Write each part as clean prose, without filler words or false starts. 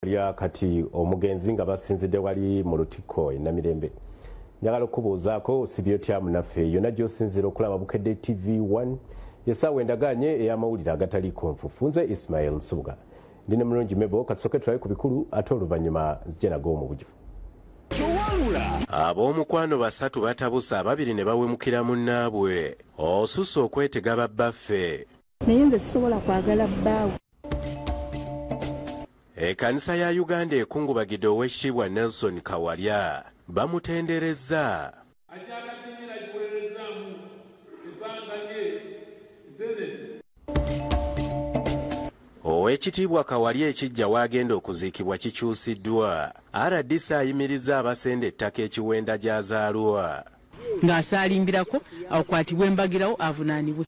Ya kati omugenzi nga basinzidde wali mu Lutiko Namirembe. Njagala okubuuzaako sibyotya munaffe yonna gy'osinzira okulaba Bukedde TV1 yesaawa endagaanye ey'amawulire agataliiko nfufu. Nze Ismail Subuga ndine mulungi Mebo katusooke tulabe ku bikulu ate oluvannyuma zijje nago mu bujufu. Ab'omukwano basatu batabusa ababiri ne bawemukira munnaabwe. Osusse okwetega babbaffe. Naye nze sisobola kwagala bbaawe. Ekkanisa ya Uganda ekungubagidde Oweekitiibwa Nelson Kawalya bamutenderezza. Oweekitiibwa Kawalya ekijja wagenda okuziikibwa kikyusiddwa. RDC ayimirizza abasenda ettaka ekiwenda gy'azaalwa. Ng'asaalimbirako akwatibwe embagirawo avunaanibwe.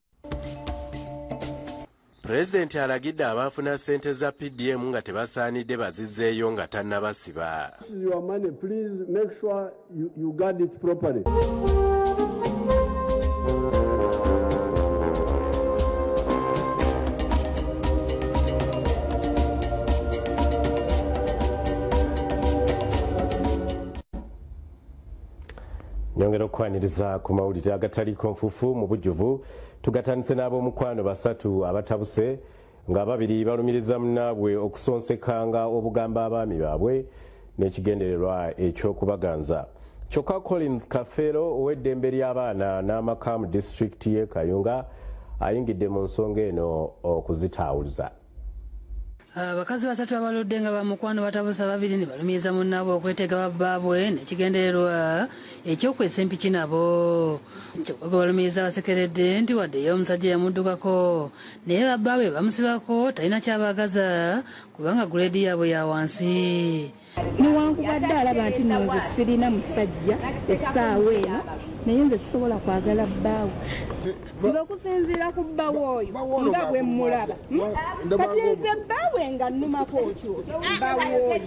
Pulezidenti alagidde abaafuna ssente za PDM nga tebasaanidde bazizzeeyo nga tannabasiba. Your money, please make sure you guard it properly. Nyongera okwaniriza ku mawulire agataliiko nfufu mu bujjuvu tugatandise n'ab'omukwano basatu abatabuse nga babiri balumiriza munnaabwe okusonsekanga obugamba abaami baabwe n'ekigendererwa eky'okubaganza. Kyokka Collins Kafeero ow'eddembe ly'abaana n'amaka mu disitulikiti y'e Kayunga ayingidde mu nsonga eno okuzitaawuza. Abakazi basatu abaludde nga bamukwano batabusa babiri ne balumiriza munnaabwe okwetega babbaabwe n'ekigendererwa ekyokwesa empiki nabo. Kyokka gwe balumiriza basekeredde nti waddeyo omusajja yamuddukako naye babbaabwe bamusibako talina kyabagaza kubanga guleedi yaabwe ya wansi. Newankubadde alaba nti nze sirina musajja essaawa eno naye nze sisobola kwagala bbaawe. Ng'okusinziira ku bbaawe oyo nga bwe mmulaba kati nze bbaawe nga nnumako otyo bbaawe oyo.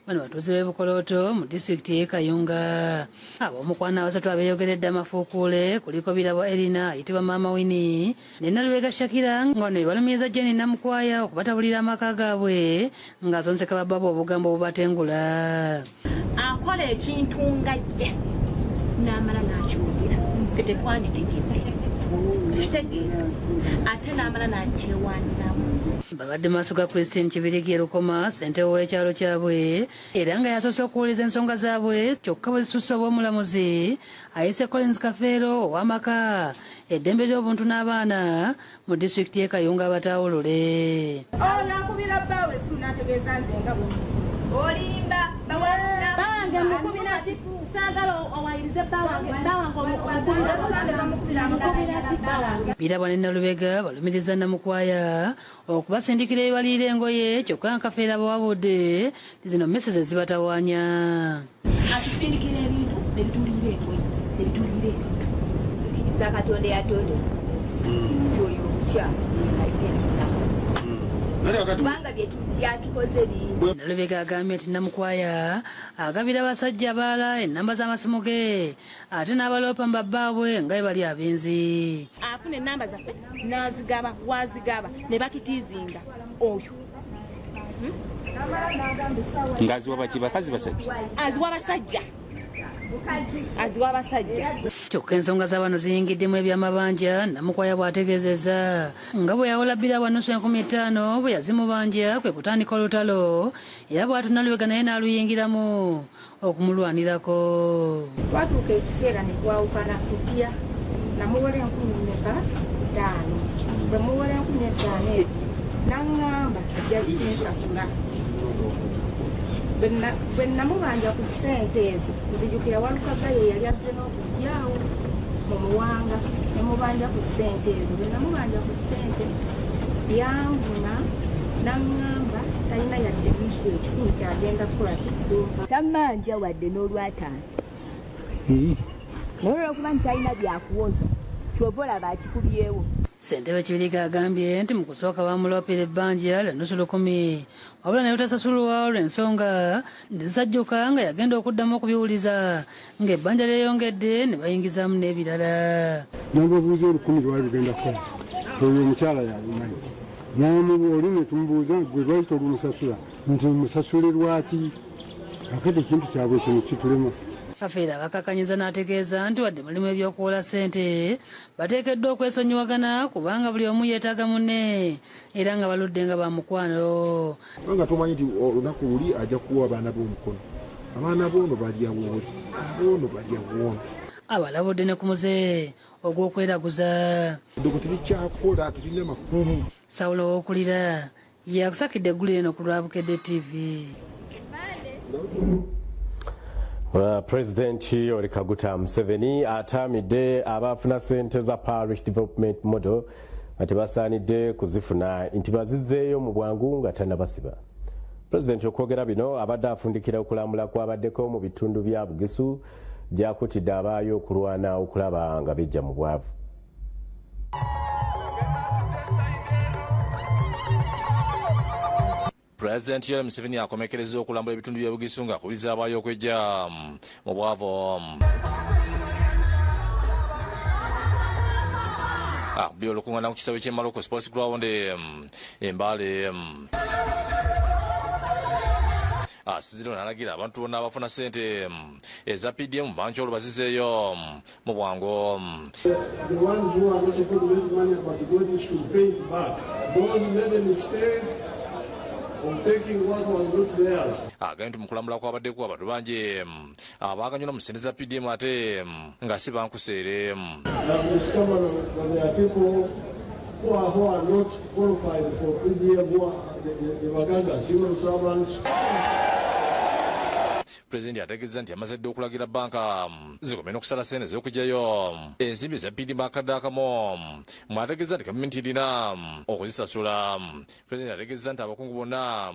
Bano batuuze b'e Bukolooto mu disitulikiti y'e Kayunga. Ab'omukwano abasatu abeeyogeredde amafuukuule kuliko Birabo Erina ayitibwa Maama Winnie ne Nalubega Shakira nga bano balumiriza Jenny Namukwaya okubatabulira amaka gaabwe ng'asonseka babbaabwe obugambo obubatengula. Akola ekintu nga ye n'amala n'akyogera ffe tekwanyitigidde kitegeera ate n'amala n'akyewaniramu. Babadde maaso ga Christine Kibirigi Rukoma ssentebe w'ekyalo kyabwe era nga yasoose okuwuliza ensonga zaabwe kyokka bwe zisusse obw'omulamuzi ayise Collins Kafeero ow'amaka eddembe ly'obuntu n'abaana mu disitulikiti y'e Kayunga abataawulule. Yakubira bbaawe simunategeeza nze nga bwe Olimba bawange mukubira ati saagala owayirize bawange Birabo ne Nalubega balumiriza Namukwaya okubasindikira ebaliira engoye kyokka Kafeero bawabudde zino mmese zibatawaanya. atusindikira ebintu nebitulire sikiriza Katonda yatonda oyo omukyala alina ekitabo kubanga byatukoze bingi. Nalubega agambye nti Namukwaya agabira abasajja abalala ennamba z'amasimu ge ate n'abaloopa mu babbaabwe nga bwe bali abenzi. Afuna ennamba zaffe n'azigaba wazigaba ne batutiizinga oyo ngaziwa baki bakazi basajja aziwa abasajja. Kyokka ensonga z'abano ziyingiddemu ebyamabanja. Namukwaya bw'ategeezezza nga bwe yawola Birabo nusu 50 bwe yazimubanja kwe kutandika olutalo era bw'atu Nalubega naye n'aluyingiramu okumulwanirako. twatuuka ekiseera ne twawukana tutya namuwola 15,000 bwe muwola 15,000 ezo n'aŋŋamba ajja zinsasula. Bwe namubanja ku ssente ezo nzijukira Walukaga ye yali azze n'okujjaawo mu Muwanga nemubanja ku ssente ezo. Bwe namubanja ku ssente yanvuna n'aŋŋamba talina yadde biisu ekikumi kyagenda kukola kidduuka. Tammanja wadde n'olwataano naye olwokuba nti talina byakuwoza kyova olaba akikubyewo. Ssentebe Kibirigi agambye nti mu kusooka bamuloopera ebbanja lya nusu 10 wabula naye butasasulwa olw'ensonga zisajjuka nga yagenda okuddamu okubiwuliza ng'ebbanja lyeyongedde ne bayingizaamu n'ebirala. Namba obuuzi 10 lwali lugenda kukola oyo omukyala yalumanyi n'amubuulire tumubuuza gwe lwaki tolumusasula nti musasule lwaki akati ekintu kyabwe kino kitulema. Kafeera bakakanyiza n'ategeeza nti wadde mulimu ebyokuwola ssente bateekeddwa okwesonyiwagana kubanga buli omu yeetaaga munne era nga baludde nga bamukwano. Nga tomanyi nti olunaku luli ajja kuwa abaana b'omukono, abaana b'ono balya wooli, ab'ono balya woona. Abalabudde ne ku muze ogw'okweraguza. Doko tebikyakola tulina makulu. Sawulo w'okulira yakusakidde eggulu eno ku Lwabukedde TV. President Yoweri Kaguta Museveni atamidde abafuna ssente za Parish Development Model ate basaanidde kuzifuna nti bazizzeeyo mu bwangu nga tannabasiba. President okwogera bino abadde afundikira okulambula kwabaddeko mu bitundu bya Bugisu gy'akutidde abaayo okulwana okulaba nga bijja mu bwavu. President Yoweri Museveni akomekereza okulambula ebitundu bya Bugisu nga akubiriza abaayo okwejja mu bwavu. Byolukungaana ku kisawe ky'e Maloko Sports Ground Mbale. Asiziro n'alagira abantu bonna abafuna ssente eza PDM banjolo bazizeeyo mu bwangu. The ones who are not supposed to get money but the should pay it back. Those made a mistake of taking what was not theirs. Agambye nti mu kulambula kwabaddeko abantu bangi abaaganyula mu ssente za PDM ate nga si bankuseere. I've discovered that there are people who are not qualified for PDM, who are the Waganga civil servants. President ategeeza nti amaze dde okulagira banka zikomye n'okusala ssente z'okugyayo ensimbi za PDM akadde akamu mwategeeza nti gavumenti irina okuzisasula. President ategeeza nti abakungu bonna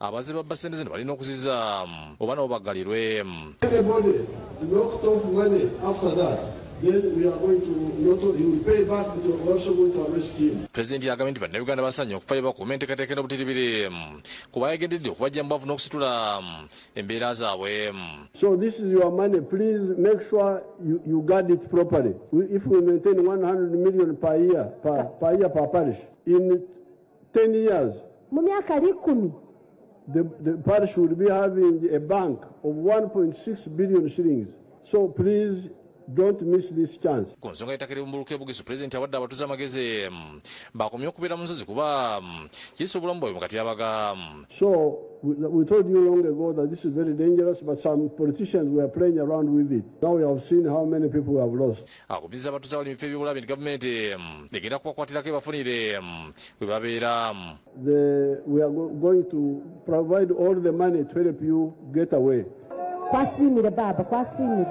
abaze babba ssente zino balina okuziza oba nabo baggalirwe. Anybody knocked off money after that, then we are going to not he will pay back, but we are also going to arrest him. President yagambye nti bannayuganda basanye okufaayo bakuuma enteekateeka n'obutiribiri kuba yagendedde okubajja mu bwavu n'okusitula embeera zaabwe. So this is your money. Please make sure you guard it properly. If we maintain 100 million per year per parish, in 10 years, the parish will be having a bank of 1.6 billion shillings. So please don't miss this chance. Ku nsonga y'ettaka Bumbuluka e Bugisu, President abadde abatuuza amagezi bakomye okubeera mu nsozi kuba kirisa obulamu bwabwe mu katyabaga. So we told you long ago that this is very dangerous, but some politicians were playing around with it. Now we have seen how many people we have lost. Akubiriza abatuuze abali mu bifo eby'obulabe nti gavumenti egenda kubakwatirako ebafunire we babeera. We are going to provide all the money to help you get away. Kwasimire baba, kwasimire.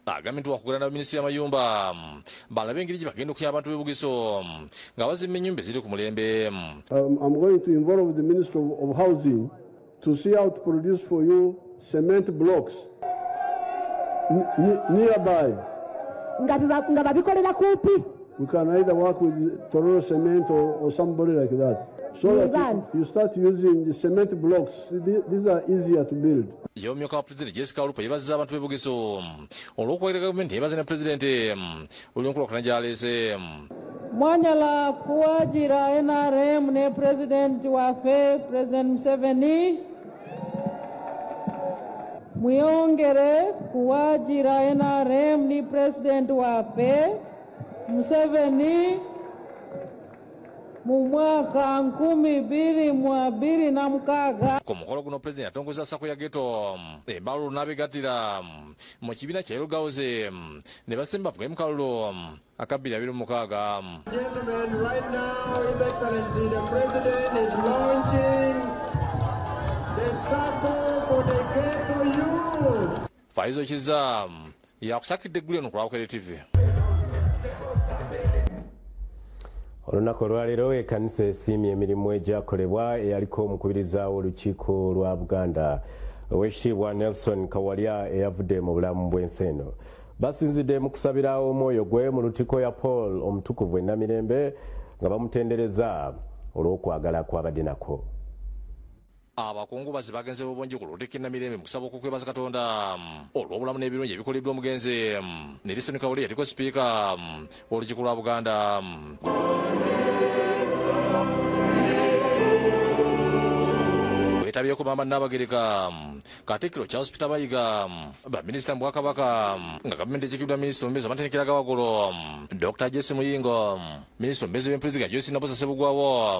Agambye nti wakugana na minisitule y'amayumba balabe engeri gye bagenda okuya abantu b'e Bugisu nga bazimba ennyumba eziri ku mulembe. I'm going to involve the Minister of Housing to see how to produce for you cement blocks nearby. Nga babikolera kumpi. We can either work with Tororo Cement or somebody like that. So that you start using the cement blocks. These are easier to build. Omumyuka wa President Jessica Alupo yeebazizza abantu b'e Bugisu olw'okuwagira gavumenti yeebaza ne Pulezidenti olw'enkulaakulana gy'aleese. Mwanyala kuwagira NRM ne President waffe President Museveni mweyongere kuwagira NRM ni President waffe Museveni mu mwaka 2026. Ku mukolo guno President atongozza ssako ya Geto embalulu n'abegattira mu kibiina kya Yelugawuze ne basemba bavuga mukalulu aka 2026. Gentlemen, right now, His Excellency the President is launching the Circle for the Geto Youth. Faizo Kiza yakusakidde eggulu eno ku Lwabukedde TV. Olunaku olwaleero ekkanisa esiimye emirimu egyakolebwa eyaliko omukubiriza w'olukiiko lwa Buganda Oweekitiibwa Nelson Kawalya eyavudde mu bulamu bw'ensi eno. Basinzidde mu kusabira omwoyo gwe mu lutikko ya Paul omutukuvu e Namirembe nga bamutendereza olw'okwagala kw'abadde nako. Abakungubazi bagenze obungi ku lutikko e Namirembe mu kusaba okukwebaza Katonda olw'obulamu n'ebirungi ebikoleddwa omugenzi Nelson Kawalya yaliko sipiika w'olukiiko lwa Buganda. betabyeko Maama Nnaabagereka Katikkiro Charles Peter Mayiga baminisita mu Bwakabaka nga gavumenti ekiikiriddwa minisita omubeezi w'amatendekero g'Abagolo Dr. Jesse Muyingo minisita omubeezi w'empuliziganya Joyce Nabbosa Ssebugwawo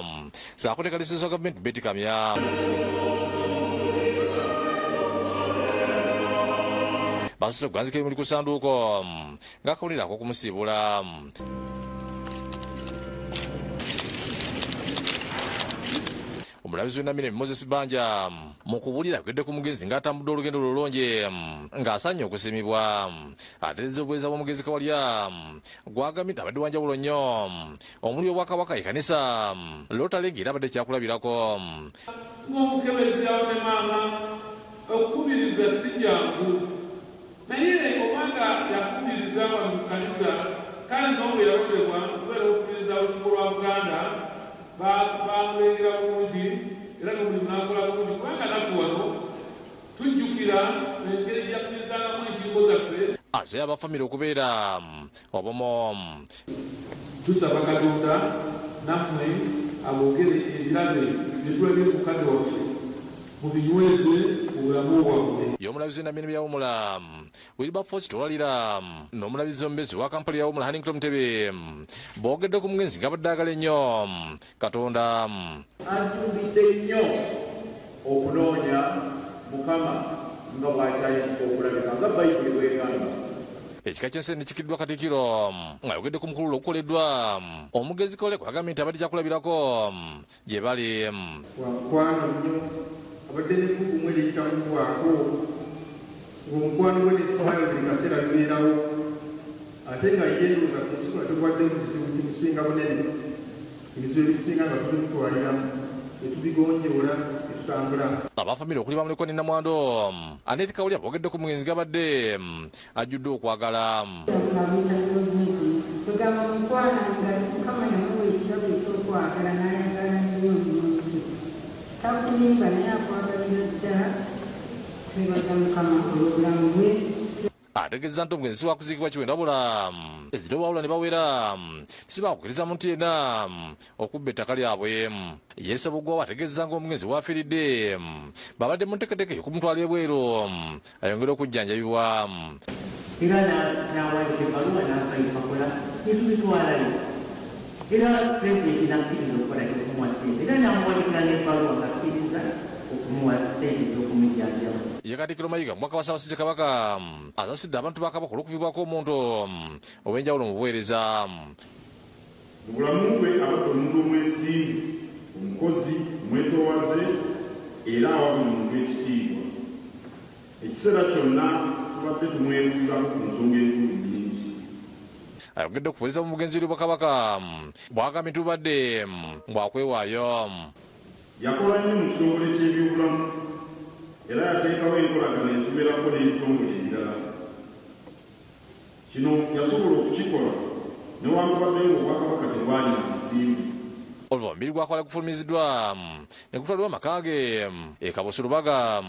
saakuteekalisizwa gavumenti Betty Kamya basose okuganzika ebimuli ku ssanduuko ng'akawulire ak'okumusiibula. Omulabizi w'ennamire Moses Banja mu kubuulira akwedde ku mugenzi ng'atambudde olugendo lulungi ng'asaanye okusimibwa atereeza obuweereza bw'omugenzi Kawalya gwagambye nti abadde wanjawulo nnyo omuli Obwakabaka ekkanisa Lotale ng'era abadde kyakulabirako. Ng'omukebezi yawe maama okukubiriza si jangu naye obanga yakubiriza wano mu kkanisa kale n'obwe yalondebwa okubeera okukubiriza olukiiko lwa Buganda bamulengera bulungi era n'omulimu n'akola bulungi kubanga naffe wano tujjukira engeri gyakubirizangamu enkiiko zaffe. Ase abafamire okubeera obumu. Tusaba Katonda nammwe aboogere ebirabe ebitulabye ku kadde waffe mubinyweze obulamu bwaffe. Y'omulabizi w'ennamire byawumula Wilberforce Tolalira n'omulabizi omubeezi wa Kampala yawumula Hannington Mutebe boogedde ku mugenzi ng'abadde agala ennyo Katonda. Atumbidde nnyo okunoonya Mukama nga bw'akyayinza okulabika nga Bayibuli bw'egamba. Ekika ky'ensi nekikiddwa Katikkiro ng'ayogedde ku mukululo okukoleddwa omugezi Kawalya kwagambye nti abadde kyakulabirako gye bali. Wamukwano nnyo abadde n'ebbuku mwe liyitamuwaako ng'omukwano gwe n'essaayo buli kaseera bibeerawo ate nga yeeroza ku nsi nga tugwaddemu kizibu kimusinga bunene ebizibu ebisinga nga tubitwaliramu etubigonjoola etutambula. Abafamire okuli bamulekwa ne Namwando Annette Kawalya boogedde ku mugenzi g'abadde ajjudde okwagala. Tugamba mukwano nga Mukama yamuwa ekirabo ekyokwagala n'ayagala nnyo omuntu takulimba naye akwagalira ddala twebaza Mukama olw'obulamu bwe. Ategeeza nti omugenzi si wakuziikibwa kiwenda wabula eziro bawula ne bawera sibakukkiriza muntu yenna okubba ettaka lyabwe. Yeesa Bugwawo ategeeza ng'omugenzi waafiiridde babadde mu nteeketeeke y'okumutwala ebweru ayongere okujjanjabibwa. Era n'awandika ebbaluwa n'akayipakola netubitwalayo era pulezidenti n'akkiriza okukola ekyokumwa ssente era n'amuwandikira n'ebbaluwa ng'akkiriza okumuwa ssente z'okumujjanjaba. Ye Katikkiro Mayiga mubaka wa Ssaabasajja Kabaka asasidde abantu ba Kabaka olw'okuvibwako omuntu obw'enjawulo mu buweereza. Mu bulamu bwe abadde omuntu omwesimbu omukozi omwetoowaze era awa buli muntu ekitiibwa. Ekiseera kyonna tubadde tumwebuuzako ku nsonga enkulu nnyingi. Ayogedde ku buweereza bw'omugenzi eri Bwakabaka bw'agambye nti bubadde bwakwewaayo. Yakola nnyo mu kitongole ky'ebyobulamu era yateekawo enkolagana eziwerako n'ebitongole ebirala. Kino yasobola okukikola newankubadde ng'Obwakabaka tebwalina nsimbi. Oluvannyuma omubiri gwa Kawalya gufulumiziddwa ne gutwalibwa amaka ge e Kabosulubaga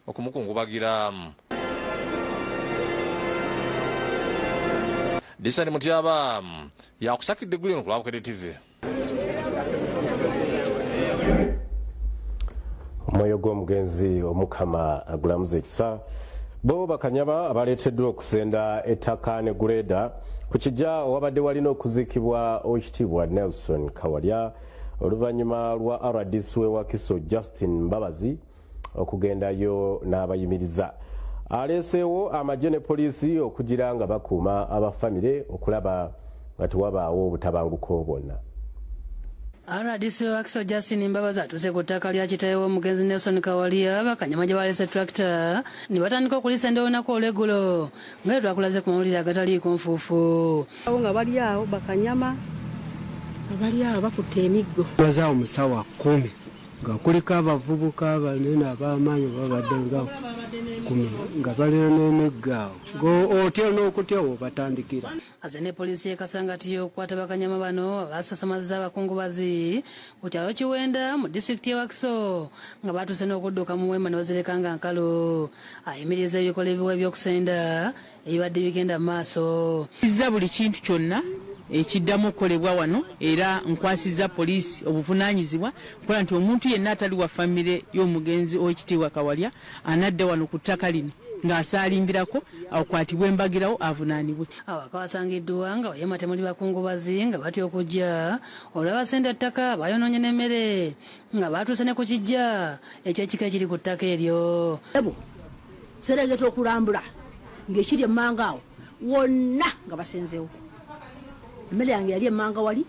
okumukungubagira. Disani Mutyaba yakusakidde eggulu lino ku Lwabukede TV. Omwoyo gw'omugenzi Omukama agulamuza ekisa bo bakanyama abaleeteddwa okusenda ettaka ne guleeda ku kijja owabadde walina okuziikibwa Oweekitiibwa Nelson Kawalya oluvannyuma lwa RDC w'e Wakiso Justin Mbabazi okugendayo n'abayimiriza. Aleeseewo amagye ne poliisi okugira nga bakuuma abafamire okulaba nga tewabaawo obutabanguko bwonna. RDC Wakiso Justin Mbabazi atuuse ku ttaka lya kitaawe w'omugenzi Nelson Kawalya bakanyama gye baleese tractor ne batandika okulisenda olunaku olw'eggulo nga twakulaze ku mawulire agataliiko nfuufu. Awo nga bali awo bakanyama bali awo bakutte emiggo. Bazaawo musawa 10 nga kuliko abavubuka abanene ab'amaanyi babadde nga 10 nga balina n'emiggo awo ng'otya n'okutya w'obatandikira. Aze ne poliisi ekasangati y'okukwata bakanyama bano abasasamaza abakungubazi ku kyalo Kiwenda mu disitulikiti y'e Wakiso nga batuuse n'okudduka mu weema ne bazireka nga nkalo. Ayimiriza ebikolwa ebiwa eby'okusenda ebibadde bigenda mu maaso. Izza buli kintu kyonna ekiddamu okukolebwa wano era nkwasiza poliisi obuvunaanyizibwa nkola nti omuntu yenna atali wa famire y'omugenzi ow'ekitiibwa Kawalya anadda wano ku ttaka lino ng'asaalimbirako akwatibwe embagirawo avunaanibwe. Awaka wasangiddwa nga wayema temuli bakungubazi nga batya okujja olw'abasenda ttaka bayonoonye n'emmere nga baatuuse ne ku kijja ekyekika ekiri ku ttaka eryo. Serengeta okulambula ng'ekiri emmanga awo wonna nga basenzeewo. Emmere yange yali emmanga wali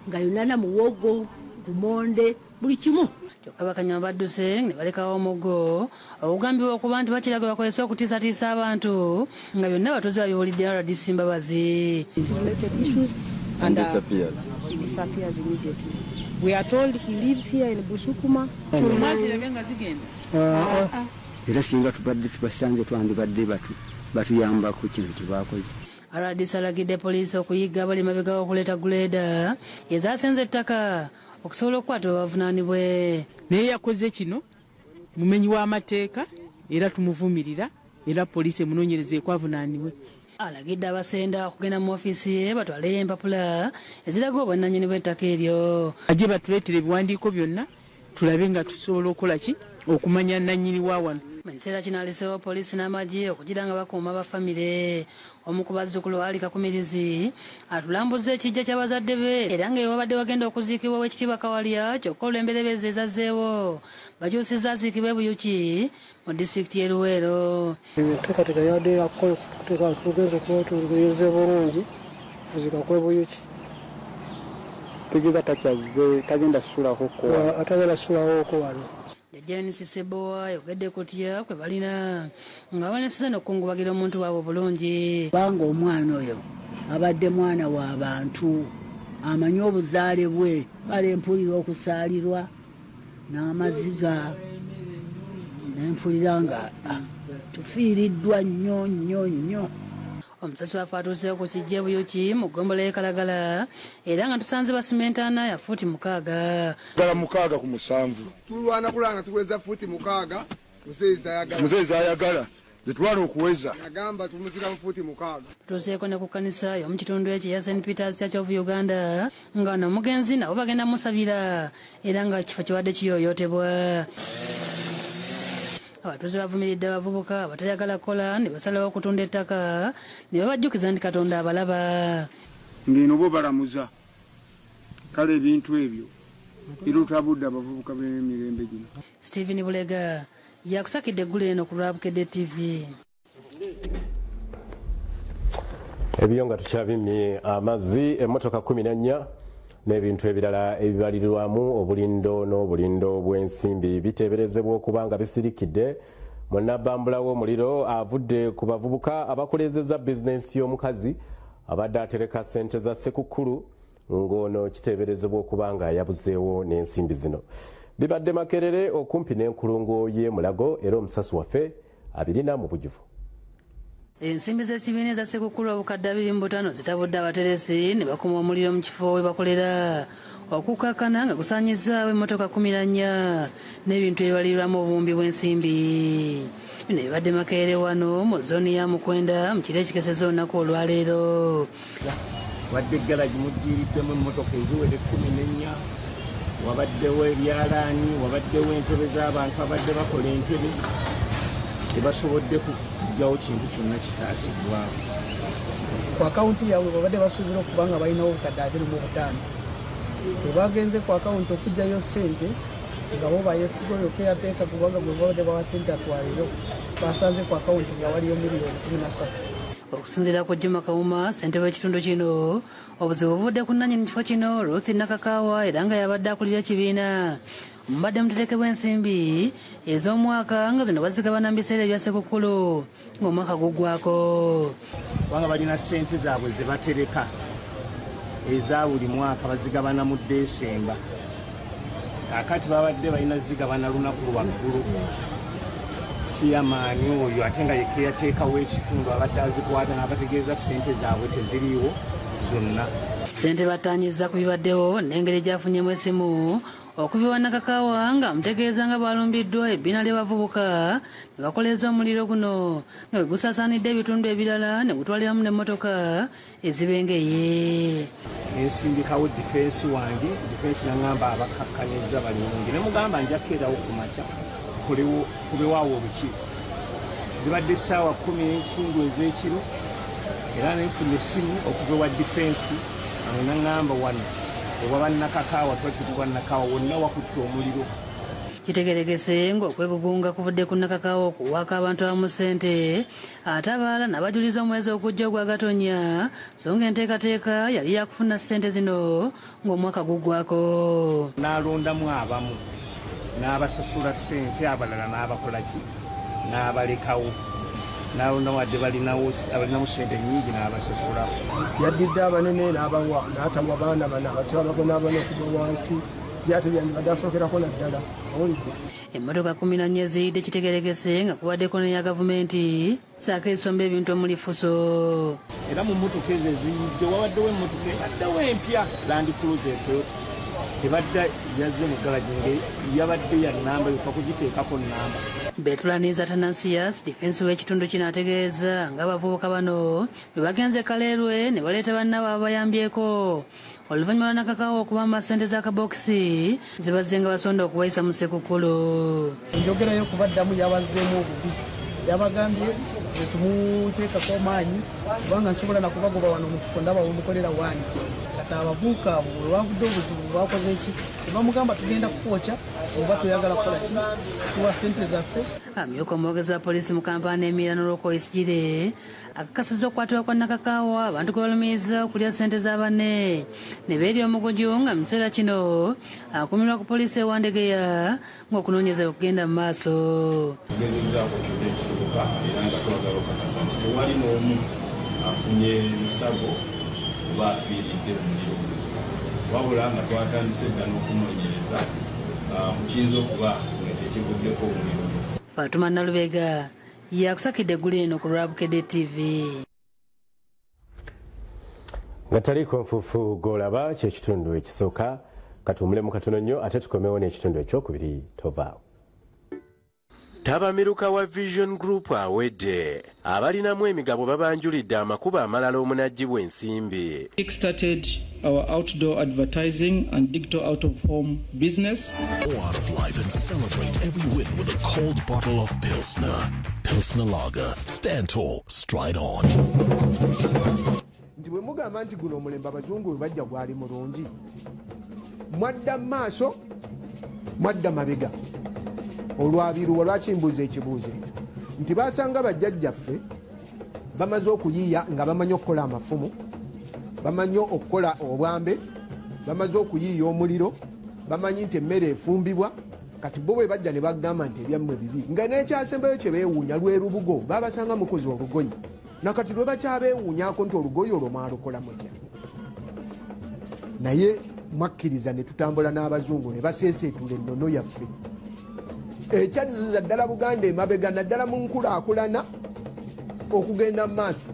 nga yonana muwogo lumonde buli kimu. Kyokka Bakanyama badduse ne balekawo omuggo okugambibwa okuba nti bakiraga bakozese okutiisatiisa abantu nga byonna abatuuze babiwulidde RDC Mbabazi. And he disappears immediately. We are told he lives here in Busukuma. Era singa tubadde tubasanze twandibadde batuyambako kino kyebakoze. RDC alagidde poliisi okuyiga abali mabega okuleeta guleeda ezaasenze ettaka okusobola okukwata bavunaanibwe. Naye yakoze kino mumenyi w'amateeka era tumuvumirira era poliisi emunoonyereza ekwavunaanibwe. Alagidde abasenda okugenda mu ofiisi ye batwaleyo empapula eziraga obwannannyini bw'ettaka eryo. Ajje batuleetere ebiwandiiko byonna tulabe nga tusobola okukola ki okumanya nannyini wa wano. Mu kiseera kino aliseewo poliisi n'amagye okugira nga bakuuma bafamire. Omu ku bazzukulu Ali Kakumirizi atulambuza ekijja ky'abazadde be era nga ewabadde wagenda okuziikibwa ow'ekitiibwa Kawalya kyokka olw'emberebezi ezazzeewo bakyusizza aziikibwe Buyuki mu disitulikiti y'e Luweero. Enteekateeka yadde yakuteeka tugenze kutuulirize bulungi azikakwe Buyuki. Tegeeza tagenda ssulaako atagenda ssulaako wano. Janice Sebowa yogedde kutya kwe balina nga baneseza n'okukungubagira omuntu waabwe bulungi. Banga omwana oyo abadde mwana w'abantu amanyi obuzaale bwe balempulira okusaalirwa n'amaziga nempulira nga tufiiriddwa nnyo. Omusasi waffe atuuseewo ku kijja Buyuki mu ggombolola y'e Kalagala era nga tusanze basimentaana ya fuuti 6. Gala 6 ku 7. Tulwana kulanga tuweza fuuti 6 muzeezi ayagala zetulwana okuweza agamba tumuzika mu fuuti 6. Tutuuseeko ne ku kkanisa y'omu kitundu ekyo ya St. Peter's Church of Uganda nga n'omugenzi nabo bagenda musabira era nga kifo kiwadde kiyooyootebwa. Abatuuze bavumiridde abavubuka abatayagala kukola ne basalawo okutunda ettaka ne babajjukiza nti Katonda abalaba. Ng'eno bo balamuza kale ebintu ebyo era otabudde abavubuka b'emirembe gino. Stephen Bulega yakusakidde eggulu eno ku Lwabukedde TV. Ebyo nga tukyabimye amazzi emmotoka 14 n'ebintu ebirala ebibalirirwamu obulindo n'obulindo bw'ensimbi biteeberezebwa okuba nga bisirikidde mu nnabbambula w'omuliro avudde ku bavubuka abakolezeza bizinensi y'omukazi abadde atereka ssente za Ssekukkulu ng'ono kiteeberezebwa okuba nga yabuzeewo n'ensimbi zino. Bibadde Makerere okumpi n'enkulungo y'e Mulago era omusasi waffe abirina mu bujjuvu. Ensimbi z'ekibiina eza Ssekukkulu obukadde 25 zitabudde abateresi ne bakuma omuliro mu kifo we bakolera okukkakkana nga kusaanyizaawo emmotoka 14 n'ebintu ebibalirirwamu obumbi bw'ensimbi. Bino bibadde Makerere wano mu zooni ya Mukwenda mu kiro ekikeseza olunaku olwaleero. Wadde eggalaji mujjiriddemu emmotoka eziwere 14, wabaddewo ebyalaani, wabaddewo entebe z'abantu abadde bakola entebe tebasobodde kujjawo kintu kyonna kitaasibwawo. Ku akawunti yaabwe babadde basuubira okuba nga balinawo obukadde 25. Tebagenze ku akawunti okugyayo ssente nga bo bayesigoyo keyateeka kubanga bwe babadde bawa ssente atwaliro basanze ku akawunti nga waliyo miliyoni 13. Okusinziira ku Juma Kawuma ssente w'ekitundu kino obuzibu buvudde ku nnannyini kifo kino Ruth Nakakaawa era nga yabadde akulira ekibiina mbadde mutereke bw'ensimbi ez'omwaka nga zino bazigabana mu biseera ebya Ssekukkulu ng'omwaka guggwako. Kubanga balina ssente zaabwe ze batereka eza buli mwaka bazigabana mu Desemba. Kaakati babadde balina zigabana lunaku lwaggulu. Siyamaani oyo ate nga yekeyateekawo ekitundu abadde azikwata n'abategeeza ssente zaabwe teziriiwo zonna. Ssente battaanyizza ku bibaddewo n'engeri gyafunyemu essimu okuviwa Nakakawa nga mutegeeza nga balumbiddwa ebbina ly'abavubuka ne bakoleza omuliro guno nga bwe gusaasaanidde ebitundu ebirala ne gutwaliramu n'emmotoka ezibengeye. Nensindikawo difensi wange, difensi naŋŋamba abakkakkanyizza banyonge ne mugamba njakkeerawo ku makya kubewaawo olukiiko. Zibadde essaawa 10 ez'ekiro era nenfunye essimu okuva ewa difensi naŋŋamba wano ewaba Nakakawa twakitibwa Nakakawa wonna wakutte omuliro. Kitegeregese ng'okwegugunga kuvudde ku Nakakawa okuwaaka abantu abamu ssente ate abalala n'abajuliza omwezi ogujja ogwa Gatonnya so ng'enteekateeka yali yakufuna ssente zino ng'omwaka guggwako. N'alondamu abamu n'abasasula ssente abalala n'abakolaki n'abalekawo n'alonda wadde balinamu ssente nnyingi n'abasasula. Yaddidde abanene n'abawa n'atawa baana bana abato ababona okuva wansi byate byandibadde asookerako naddala awulidde. Emmotoka 14 eziyidde kitegeregese nga kubaddeko n'eya gavumenti saako esomba ebintu omuli Fuso. Era mu mmotoka ezo eziyidde wabaddewo emmotoka ebaddewo empya Land Cruiser Toyota ebadde yazze mu galagi yabadde ya nnamba yokka kugiteekako nnamba. Betulaniza Tanasius defensi w'ekitundu kino ategeeza ng'abavubuka bano bwe bagenze Kaleerwe ne baleeta bannaabwe ababayambyeko oluvannyuma lwa Nakakawa okubamba ssente z'akabokisi zibazze nga basonda okubayisa mu Ssekukkulu. Njogerayo kubaddamu yabazzeemu obubi yabagambye tumuteekako maanyi kubanga nsobola nakubagoba wano mu kifo ndaba wemukolera wangi kati abavubuka bwe bavudde obuzibu bwakoze ki tebamugamba tugenda kukwokya oba toyagala kukola ki tuwa ssente zaffe. Amyuka omwogezi wa poliisi mu kampaani emiirano Lokoisgire akakasizza okukwatibwa kwa Nakakawa abantu gwe balumiriza okulya ssente za banne ne beerya omuguju nga mu kiseera kino akumirwa ku poliisi ewa Ndegeya ng'okunoonyeza okugenda mu maaso. Tugezezzaako kyonna ekisoboka era nga twagala okakasa nti tewali n'omu afunye lusago oba afiiridde mu muliro wabula nga twatandise dda n'okunoonyereza mukiyinza okuba nga kyekiguddeko omuliro. Fatuma Nalubega yakusakidde eggulu eno ku Lwabukedde TV. Nga taliko nfuufu gw'olaba ky'ekitundu ekisooka katuwumulemu katono nnyo ate tukomewo n'ekitundu ekyokubiri tovaawo. Tabamiruka wa Vision Group awedde abalinamu emigabo babanjulidde amakubo amalala omunagibwa ensimbi. Started our outdoor advertising and digital out of home business. Go out of life and celebrate every win with a cold bottle of Pilsner. Pilsner Lager. Stand tall, stride on. Nti bwe mugamba nti guno omulembe abazungu we bajja gwali mulungi mwadda maaso mwadda mabega olwabiruwa lwaki mbuuza ekibuuzo ekyo nti basanga bajjajjaffe bamaze okuyiiya nga bamanyi okukola amafumu bamanyi okukola obwambe bamaze okuyiiya omuliro bamanyi nti emmere efumbibwa kati bo bwe bajja ne bagamba nti ebyammwe bibi nga n'ekyasembayo kye beewuunya lwe lubugo babasanga mukozi olugoyi nakati lwe bakyabeewuunyako nti olugoyi olwo mwalukola mutya naye mwakkiriza ne tutambula n'abazungu ne baseeseetula ennono yaffe ekyaziza ddala Buganda emabega naddala mu nkulaakulana okugenda mu maaso.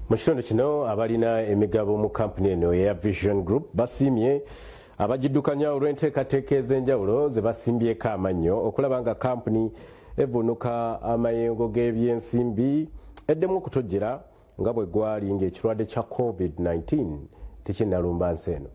Mu kitundu kino abalina emigabo mu kampuni eno eya Vision Group basiimye abagiddukanya olw'enteekateeka ez'enjawulo ze basimbyeko amannyo okulaba nga kampuni evunuka amayengo g'ebyensimbi eddemu okutojjera nga bwe gwali ng'ekirwadde kya COVID-19 tekinnalumba nsi eno.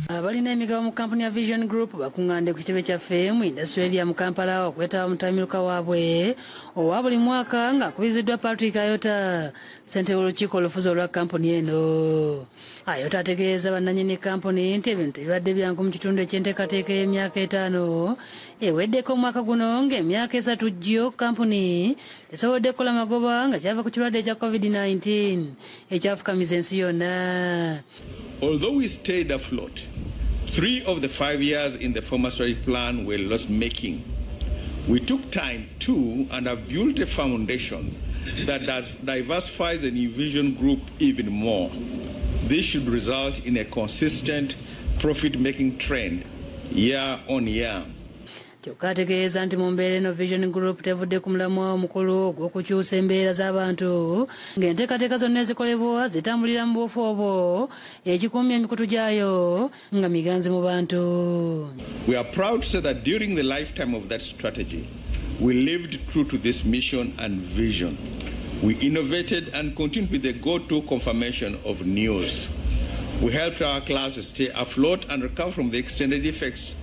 Abalina emigabo mu kampuni ya Vision Group bakungande ku kitebe kyaffe mu indasitule ya mu Kampala okwetaba mutamiruka waabwe owa buli mwaka ng'akubiziddwa Patrick Ayota ssentebe w'olukiiko olufuzi olwa kampuni eno. Ayota ategeeza bannannyini kampuni nti ebintu bibadde byangu mu kitundu eky'enteekateeka y'emyaka 5 eweddeko omwaka guno ng'emyaka 3 gyo kampuni esobodde kukola magoba nga kyava ku kirwadde ekya COVID-19 ekyafukamiza ensi yonna. Although we stayed afloat, 3 of the 5 years in the former strategic plan were loss-making. We took time too and have built a foundation that diversifies the New Vision Group even more. This should result in a consistent profit-making trend year on year. kyokka ategeeza nti mu mbeera eno Vision Group tevudde ku mulamwa omukulu ogw'okukyusa embeera z'abantu ng'enteekateeka zonna ezikolebwa zitambulira mu bufu obwo ekikuumya emikutu gyayo nga miganzi mu bantu. We are proud to say that during the lifetime of that strategy, we lived true to this mission and vision. We innovated and continued with the go-to confirmation of news. We helped our classes stay afloat and recover from the extended effects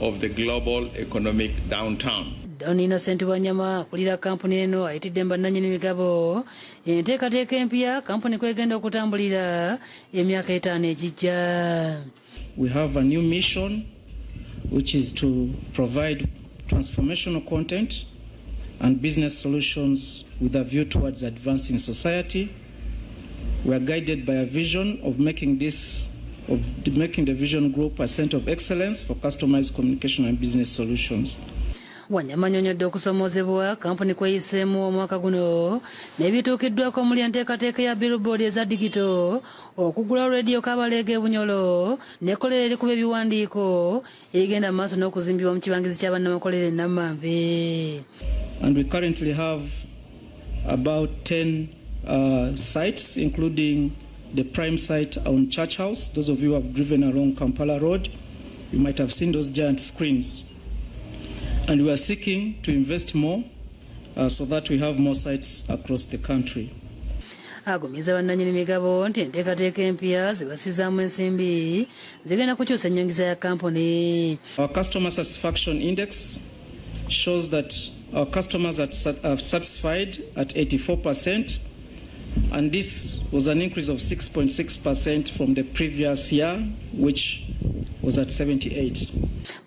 of the global economic downturn. Don Innocent Wanyama akulira kampuni eno ayitidde bannannyini migabo enteekateeka empya kampuni kwegenda okutambulira emyaka 5 ejijja. We have a new mission which is to provide transformational content and business solutions with a view towards advancing society. We are guided by a vision of making the Vision Group a center of excellence for customized communication and business solutions. Wanyama annyonnyodde okusomoozebwa kampuni kweyiseemu omwaka guno n'ebituukiddwako omuli enteekateeka ya billboard eza digito, okugula rediyo Kabaleege e Bunyolo n'ekkolero erikuba ebiwandiiko erigenda mu maaso n'okuzimbibwa mu kibangizi kya bannamakolero e Namanve. And we currently have about 10 sites, including the prime site on Church House. Those of you who have driven along Kampala Road, you might have seen those giant screens. And we are seeking to invest more so that we have more sites across the country. Agumizza bannannyini migabo nti enteekateeka empya zibasizaamu ensimbi zigenda kukyusa ennyingiza ya kampuni. Our customer satisfaction index shows that our customers are satisfied at 84%, and this was an increase of 6.6% from the previous year, which was at 78.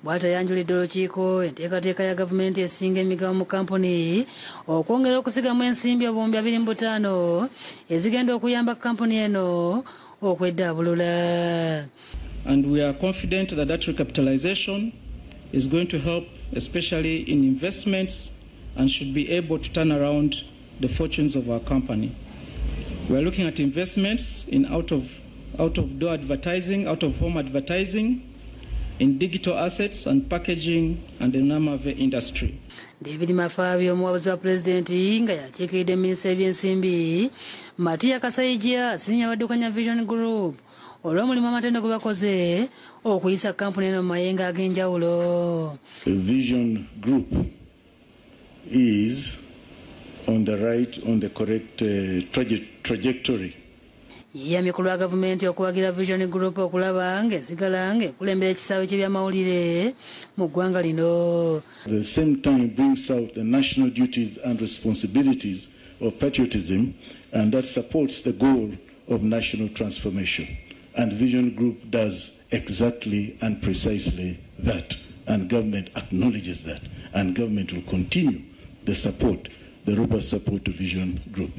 Bw'ata yanjulidde olukiiko enteekateeka ya gavumenti esinga emigabo mu kampuni okwongera okusigamu ensimbi obuwumbi 25 ezigenda okuyamba kampuni eno okweddabulula. And we are confident that that recapitalization is going to help, especially in investments, and should be able to turn around the fortunes of our company. We are looking at investments in out-of-door advertising, out-of-home advertising, in digital assets and packaging, and the Namave industry. David Mafabio, omuwabuzi wa pulezidenti nga yakiikiridde minisita ebyensimbi Matia Kasaija asiimye abaddukanya Vision Group olw'omulimu amatendo gwe bakoze okuyisa kampuni eno mu mayengo ag'enjawulo. The Vision Group is on the correct trajectory. Yeyamye ku lwa gavumenti okuwagira Vision Group okulaba ng'esigala ng'ekulembera ekisaawe ky'ebyamawulire mu ggwanga lino. At the same time brings out the national duties and responsibilities of patriotism, and that supports the goal of national transformation. And Vision Group does exactly and precisely that, and government acknowledges that, and government will continue the robust support to Vision Group.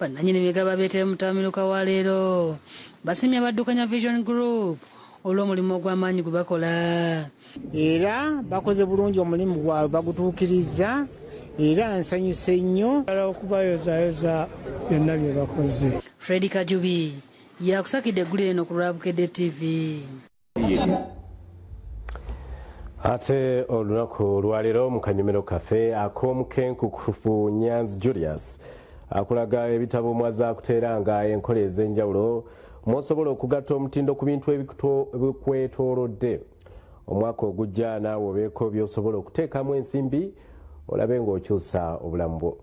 Bannannyini migabo abeetera mu Mutamiruka wa leero basiimye abaddukanya Vision Group olw'omulimu ogw'amaanyi gwe bakola. Era bakoze bulungi omulimu gwabwe bagutuukiriza, era nsanyuse nnyo okubayozaayoza byonna bye bakoze. Fred Kajubi yakusakidde eggulire eno ku Lwabukedde TV. Ate olunaku lwaleero mu kanyomero kaffe ak'omukenkufu Nyanzi Julius akulaga ebitabo mwaza kuteeranga enkola ez'enjawulo mw'osobola okugatta omutindo ku bintu ebikwetoolodde. Omwaka ogujja naawe obeeko by'osobola okuteekamu ensimbi olabe ng'okyusa obulamu bwo.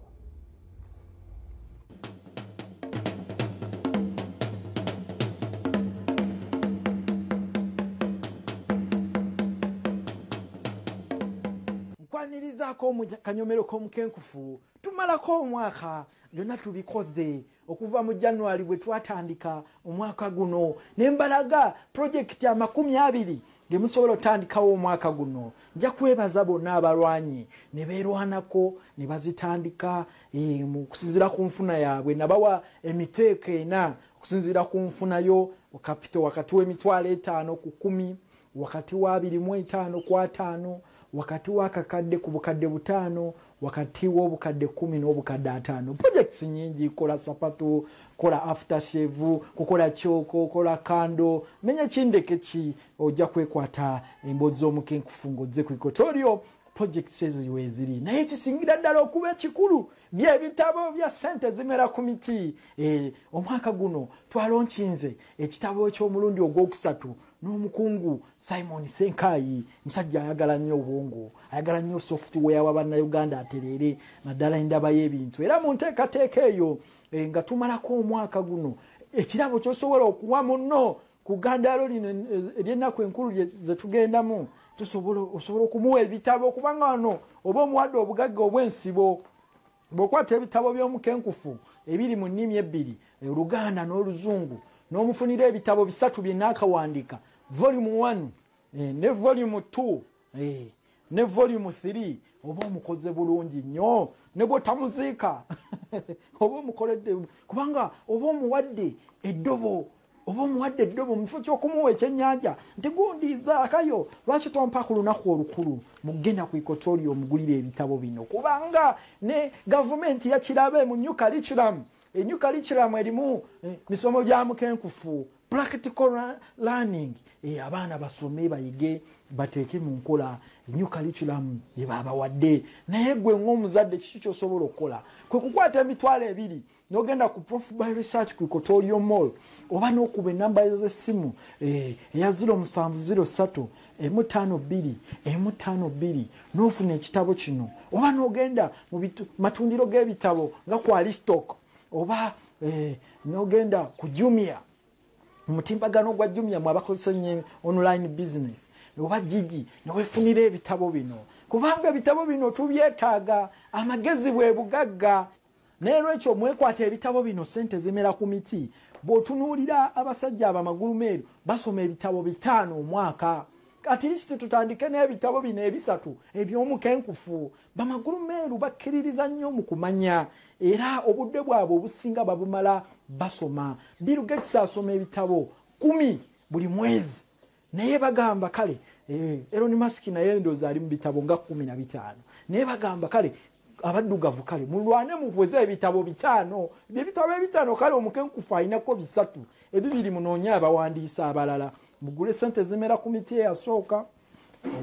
Nkwanirizaako mu kanyomero k'omukenkufu tumalako omwaka byonna tubikoze okuva mu January bwe twatandika omwaka guno nembalaga projekiti 20 gemusobola otandikawo omwaka guno. Nja kwebaza bonna abalwanyi ne beerwanako ne bazitandika mu kusinziira ku nfuna yaabwe. Nabawa emiteeko 4 okusinziira ku nfunayo kapito wakati w'emitwalo 5 ku 10, wakati wa 25 ku 5, wakati wa kakadde ku bukadde 5, wakati w'obukadde 10 n'obukadde 5. Projects nyingi, kola sapato, kola aftershave, kukola kyoko, kola kando. Menya kindeke ki ojja kwekwata embozi z'omukenkufu ng'ozze ku ikotorio projects ezo weziri naye kisingira ddala okuba ekikulu byebitabo bya sente zimera ku miti. Omwaka guno twalonkinze ekitabo eky'omulundi ogwokusatu n'omukungu Simon Senkayi, musajja ayagala nnyo obwongo, ayagala nnyo software wa bannayuganda atereere naddala endaba y'ebintu. Era mu nteekateeka eyo nga tumalako omwaka guno ekirabo ky'osobola okuwa munno ku gandalo lino ery'ennaku enkulu ze tugendamu, osobola okumuwa ebitabo kubanga wano oba omuwadde obugagga obw'ensibo bw'okwata ebitabo by'omukenkufu ebiri mu nnimi ebbiri, Oluganda n'Oluzungu, n'omufunira ebitabo 3 bye naakawandika, volume 1 ne volume 2 ne volume 3, oba omukoze bulungi nnyo ne bw'otamuziika oba omukoledde kubanga oba omuwadde eddobo mu kifo ky'okumuwa ekyennyanja nti gundiiza akayo lwaki tompa ku lunaku olukulu mugenda ku ikotori omugulira ebitabo bino kubanga ne gavumenti yakirabe mu new curriculum. New curriculum erimu misomo gya mukenkufu, practical learning, abaana basome bayige bateeke mu nkola new curriculum yebabawadde. Naye gwe ng'omuzadde kiki ky'osobola okukola kwe kukwata emitwalo 2 n'ogenda ku Prof by Research ku Equatorial Mall oba n'okuba ennamba z'essimu eya 0703 152 n'ofuna ekitabo kino, oba n'ogenda mu matundiro g'ebitabo nga ku Alistock oba n'ogenda ku Jumia, omutimbagano gwa Jumia mwabakozesa nnyo online business, oba Gigi newefunira ebitabo bino kubanga ebitabo bino tubyetaaga, amagezi bwe bugagga. N'olwekyo mwekwata ebitabo bino sente zimera ku miti. Bw'otunuulira abasajja abamagulu meeru basoma ebitabo 5 omwaka, at least tutandike n'ebitabo bino 3 eby'omukenkufu. Bamagulu meeru bakkiririza nnyo mu kumanya era obudde bwabwe obusinga babumala basoma. Bill Gates asoma ebitabo 10 buli mwezi, naye bagamba kale Elon Musk naye ndooza ali mu bitabo nga 15, naye bagamba kale abaddugavu kale mulwane mubweze ebitabo 5, ebitabo 5 kale omukenkufu ayinako 3, ebibiri munoonya abawandiisa abalala. Mugule sente zimera ku miti eyasooka,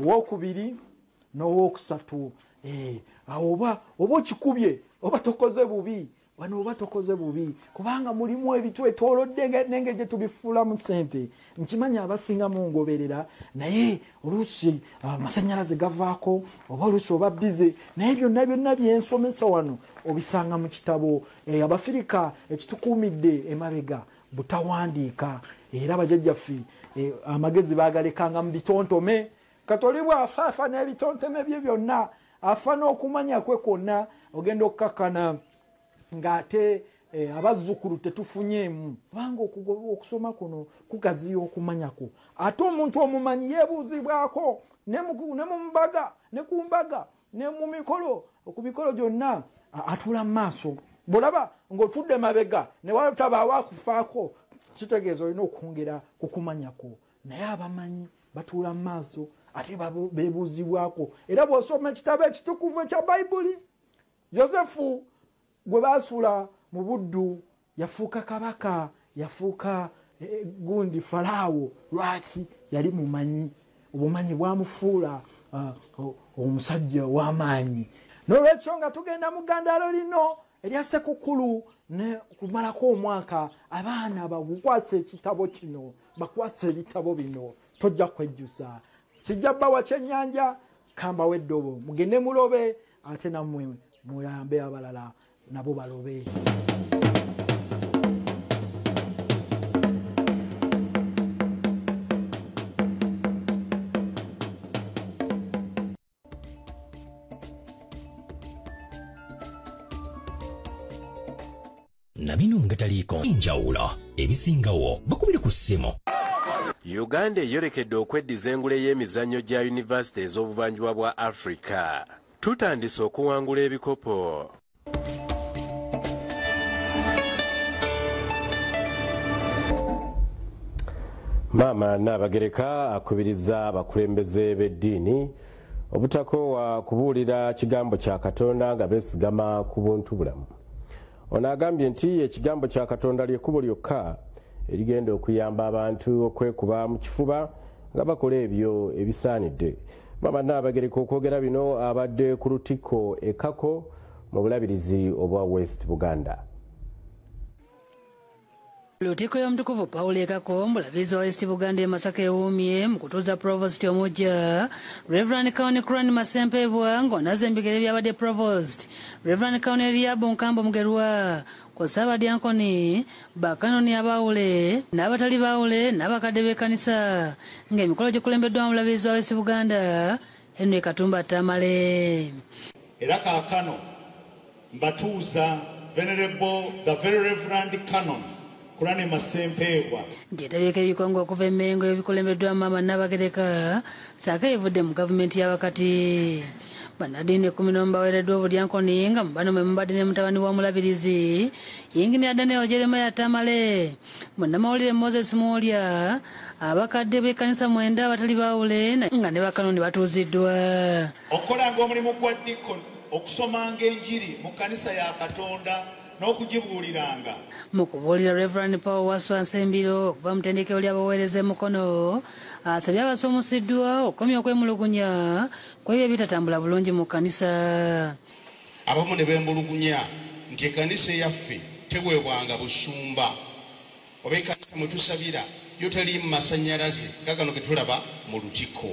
owokubiri n'owokusatu. Oba okikubye oba tokoze bubi, wano oba tokoze bubi kubanga mulimu ebitwetoolodde nenge gye tubifuula mu sente. Nkimanya abasinga mungoberera naye oluusi amasannyalaze gavaako oba oluusi oba bize, naye byonna byensomesa wano obisanga mu kitabo. Abafirika ekitukuumidde emabega butawandiika, era bajjajjaffe amagezi baagalekanga mu bitontome. Katoli bw'afa n'ebitontome bye byonna, afa n'okumanya kwe kwonna ogenda okukakkana ng'ate abazzukulu tetufunyeemu kubanga okusoma kuno kugaziya okumanyako. Ate omuntu omumanyi yeebuuzibwako ne mu mbaga ne ku mbaga ne mu mikolo, ku mikolo gyonna atula mu maaso. Bw'olaba ng'otudde mabega ne watabaawo akufaako kitegeeza olina okwongera ku kumanyako. Naye abamanyi batuula mu maaso ate beebuuzibwako. Era bw'osoma ekitabo ekitukuvu ekya Bayibuli, Yosefu gwe baasuula mu buddu yafuuka kabaka, yafuuka gundi Falaawo. Lwaki? Yali mumanyi. Obumanyi bwamufuula omusajja w'amaanyi. N'olwekyo nga tugenda mu gandalo lino erya Ssekukkulu ne kumalako omwaka, abaana bakwasa ekitabo kino, bakwasa ebitabo bino, tojja kwejjusa. Sijja bbawa kyennyanja, kambawo eddobo mugende mulobe, ate nammwe muyambe abalala nabo balobe. Nabino ngataliiko njawulo ebisingawo bakubire ku ssimu. Uganda eyolekedde okweddiza engule y'emizannyo gya yunivasite ez'obuvanjuba bwa Afrika. Tutandise okuwangula ebikopo. Maama Nnabagereka akubiriza abakulembeze b'eddiini obutakoowa kubuulira kigambo kya Katonda nga beesigama ku buntu bulamu. Ono agambye nti ekigambo kya Katonda ly'ekkubo lyokka erigenda okuyamba abantu okwekuba mu kifuba nga bakola ebyo ebisaanidde. Mama Nabagereko okwogera bino abadde ku Lutikko e Kako mu bulabirizi obwa West Buganda. Lutikko y'omutukuvu Paulo e Kako mulabizi wa West Buganda e Masaka ewuumye mu kutuuza Provost omujja Reverend County Crown Masempebwa ng'onaze embigere byabadde Provost Reverend County Eliabu Nkambo Mugerwa kw'ossa badyankoni bakanoni abaawule n'abatali baawule n'abakadde b'ekkanisa ng'emikolo gikulembeddwamu mulabizi wa West Buganda Henry Katumba Tamale. Era kaakano mbatuuza Venerable the Very Reverend Canon Kurani Masempebwa gyetebyeko ebikongo okuva emmengo ebikulembeddwamu Maama Nabagereka saaka evudde mu gavumenti y'abakati. Banadini 10 baweereddwa obudyankoni nga mu bano mwe mubadde ne mutabani w'omulabirizi Yingini Daniel Jeremiah Tamale, munnamawulire Moses Mulya, abakadde b'ekkanisa 9 abatali baawule nga ne bakanoni batuuziddwa. Okolanga omulimu gwa dikoni okusomanga enjiri mu kkanisa ya Katonda n'okugibuuliranga. Mu kubuulira Reverend Paul Waswa Nsembiro okuva mu ttendekero ly'abaweereza Mukono asabye abasomusiddwa okukomya okwemulugunya kw'ebyo ebitatambula bulungi mu kkanisa. Abamu ne beemulugunya nti ekkanisa eyaffe teweebwanga busumba oba ekkanisa mwe tusabira yo taliimu masannyalaze nga gano ge tulaba mu Lutikko.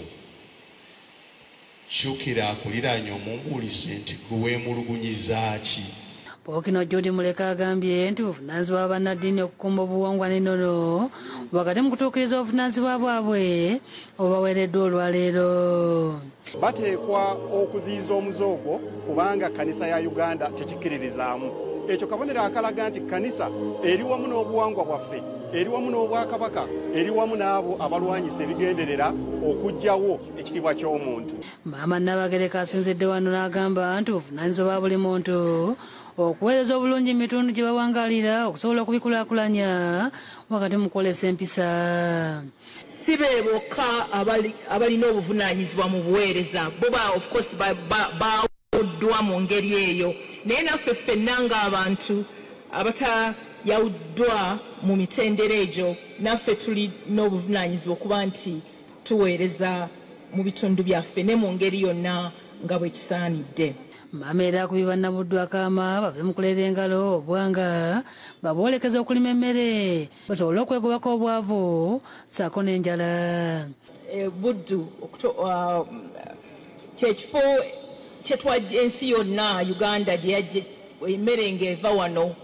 Kyukira akuliraanye omumbuulize nti gwe weemulugunyiza ki? Pokino Jodi Muleka agambye nti buvunaanyizibwa bwa bannaddiini okukumba obuwangwa n'ennono wakati mu kutuukiriza obuvunaanyizibwa bwabwe obubaweereddwa olwaleero. Bateekwa okuziyiza omuzoogo kubanga kkanisa ya Uganda tekikiririzaamu. Ekyo kabonero akalaga nti kkanisa eri wamu n'obuwangwa bwaffe, eri wamu n'obwakabaka, eri wamu n'abo abalwanyisa ebigenderera okuggyawo ekitiibwa ky'omuntu. Maama Nabagereka asinzidde wano n'agamba nti buvunaanyizibwa bwa buli muntu okuweereza obulungi emitundu gye bawangalira okusobola okubikulaakulanya wakati mu kwolesa empisa. Si be bokka abalina obuvunaanyizibwa mu buweereza bo of course baawuddwa mu ngeri eyo, naye naffe ffenna ng'abantu abatayawuddwa mu mitendera egyo naffe tulina obuvunaanyizibwa okuba nti tuweereza mu bitundu byaffe ne mu ngeri yonna nga bwe kisaanidde. Maama era akubye bannabuddwa akaama bave mu kuleera engalo obwanga baboolekeza okulima emmere basobole okwegobako obwavu saako n'enjala. Buddu kyekifo kyetwajja ensi yonna Uganda gye yajja emmere ng'eva wano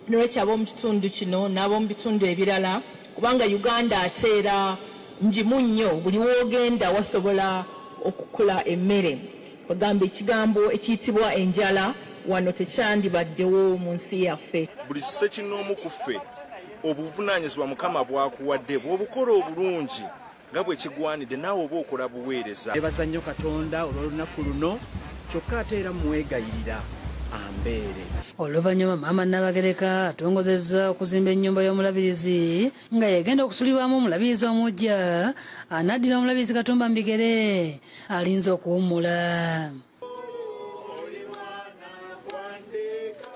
n'olwekyo ab'omu kitundu kino n'ab'omu bitundu ebirala kubanga Uganda ateera njimu nnyo buli woogenda wasobola okukula emmere. Bagamba ekigambo ekiyitibwa enjala wano tekyandibaddewo mu nsi yaffe. Buli ssekinnoomu ku ffe obuvunaanyizibwa Mukama bwakuwadde bw'obukola obulungi nga bwe kigwanidde naawe oba okola buweereza. Nebaza nnyo Katonda olw'olunaku luno kyokka ate era mwegayirira ambeere. Oluvannyuma Maama Nabagereka atongozezza okuzimba ennyumba y'omulabirizi nga yegenda okusulibwamu omulabirizi omujja anaddira omulabirizi Katumba Mbigere alinze okuwummula.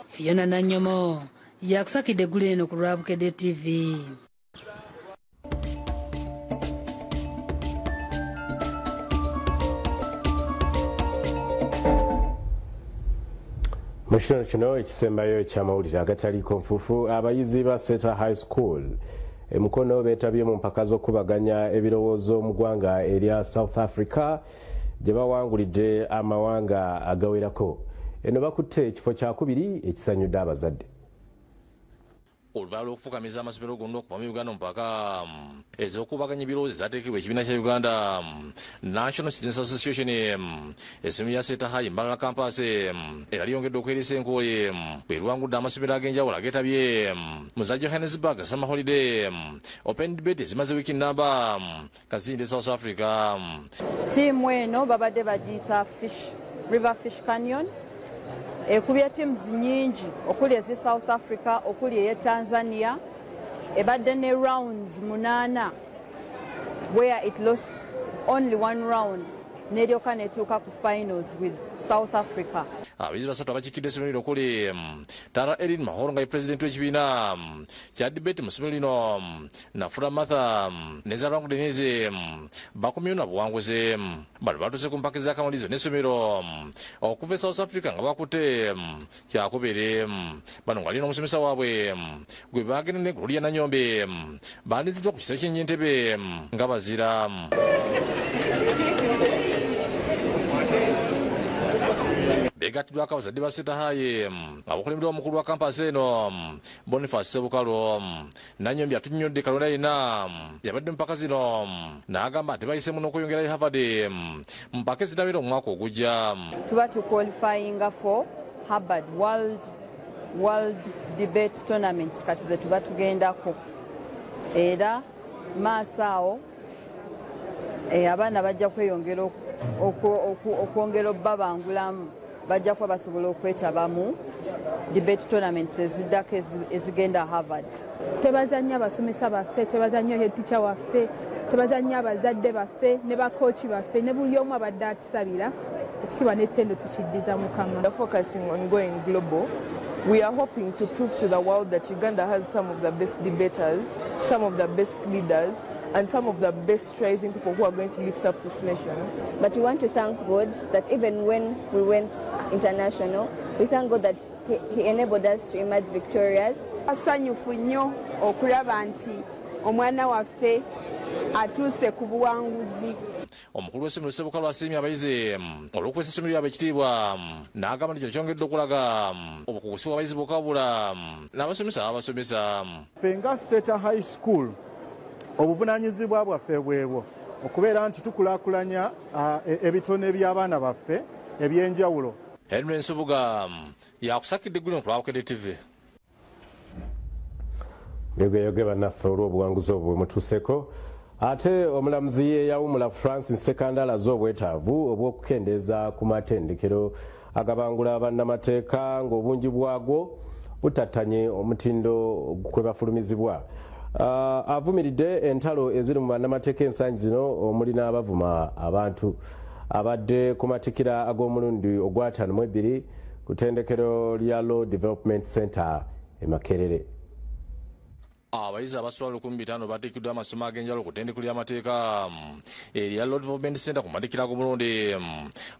Fiona Nanyomo yakusakidde eggulu eno ku Lwabukedde TV. Mu kitundu kino ekisembayo ky'amawulire agataliiko nfuufu abayizi ba Seta High School e Mukono beetabye mu mpaka z'okubaganya ebirowoozo mu ggwanga erya South Africa gye bawangulidde amawanga agawerako. Eno bakutte ekifo kyakubiri ekisanyudde abazadde. Oluvaala lw'okufukamiza amasomero gonna okuva mu Uganda mpaka ez'okubaganya ebirowoozo zaateekebwa ekibiina kya Uganda National Students Association essomero lya Seta High Mbalala Campus era lyongedde okweresa enkoole bwe lwangudde amasomero ag'enjawulo ageetabye mu za Johannesburg Summer Holiday Open Debate ezimaze wiiki nnamba Kasinde South Africa. Ttiimu eno babadde bagiyita River Fish Canyon ekubye teams nyingi okuli ezi South Africa okuli eye Tanzania ebadde ne rounds 8 where it lost only one round n'eryoka netuuka ku finals with South Africa. Abayizi basatu abakikidde essomero lino kuli Tara Erin Mahoro nga ye pulezidenti w'ekibiina kya debate mu ssomero lino, Nafula Martha ne Zalwangu Denise bakomyewo na buwanguzi. Bano batuuse ku mpaka ez'akamalirizo n'essomero okuva e South Africa nga bakutte kyakubiri. Bano nga lina omusomesa waabwe gwe baagenda ne Gloria Nanyombe baaniziddwa ku kisero ky'Entebbe nga bazira. Begattiddwako abazadde ba Setahaye abakulembera omukulu wa kampasi eno Boniface Sebukalo. Nanyombe atunyonde Kalonda yena yabadde mpaka zino n'agamba nti bayise muno okuyongerayo Harvard mpaka ezitawera omwaka ogujja. Tuba tuqualifyinga for Harvard World Debate Tournaments kati ze tuba tugendako, era maaso awo abaana bajja kweyongera okwongera obbabangulamu, bajja kuba basobola okwetaba mu debate tournaments eziddako ezigenda Harvard. Twebazanya abasomesa baffe, twebazanya head teacher waffe, twebazanya abazadde baffe ne bakooki baffe ne buli omu abadde atusabira ekitiibwa n'ettendo tukiddiza Mukama. We're focusing on going global. We are hoping to prove to the world that Uganda has some of the best debaters, some of the best leaders, and some of the best rising people who are going to lift up this nation. But we want to thank God that even when we went international, we thank God that He enabled us to emerge victorious. Asanyufu nnyo okulaba nti omwana waffe atuuse ku buwanguzi. Omukulu w'essomero Sebukalo asiimye abayizi olw'okukwesa essomero lyabwe ekitiibwa n'agamba nti kino kyongedde okulaga obukugusi bw'abayizi bw'okabula n'abasomesa abasomesa. Ffe nga Seta High School obuvunaanyizibwa bwaffe bwebwo okubeera nti tukulaakulanya ebitone by'abaana baffe eby'enjawulo. Henry Nsubuga yakusakidde eggulu ku Lwabukedde TV. Bwegeyoge bannaffe olw'obuwanguzi obwo mutuuseko. Ate omulamuzi yawumula Francis Sekanda alaze obwetaavu obw'okukendeeza ku matendekero agabangula bannamateeka ng'obungi bwagwo butattanye omutindo kwe bafulumizibwa. Avumiridde entalo eziri mu bannamateeka ensangi zino omuli n'abavuma abantu abadde ku matikira ag'omulundi ogw'ataano mu ebiri ku ttendekero lya Law Development Center e Makerere. Abayizi abasula 1500 bateekeddwa amasomo ag'enjawulo ku ttendekero ly'amateeka erya Law Development Center ku matikira ag'omulundi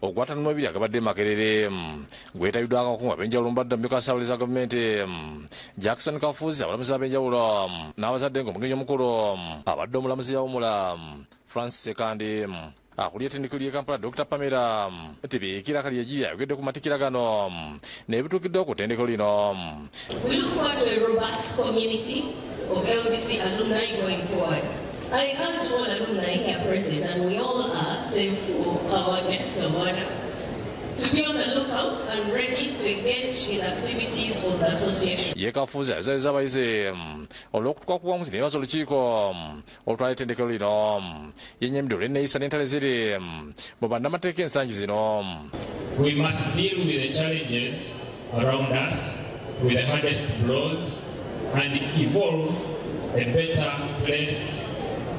ogw'ataano mu ebiri agabadde Makerere. Gwetabiddwako abakungu ab'enjawulo mu badde mmeka ssaabaliza gavumenti Jackson Kafuzi, abalamuzi ab'enjawulo n'abazadde ng'omugenyi omukulu abadde omulamuzi yawumula Francis Sekandi. Akulira ettendekero ly'e Kampala Dr. Pamela Tebeekira Kalyeji ayogedde ku matikira gano n'ebituukiddwa ku ttendekero lino. We look forward to a robust community of LDC alumni going forward. I urge all alumni here present, and we all are, save for our guest of honor, to be on the lookout and ready to engage in activities of the association. Ye Kafuzi ayizaliza abayizi olw'okutuuka ku buwanguzi n'ebibaza olukiiko olutwala ettendekero lino. Yennyamidde olw'enneeyisa n'entalo eziri mu bannamateeka ensangi zino. We must deal with the challenges around us with the hardest blows and evolve a better place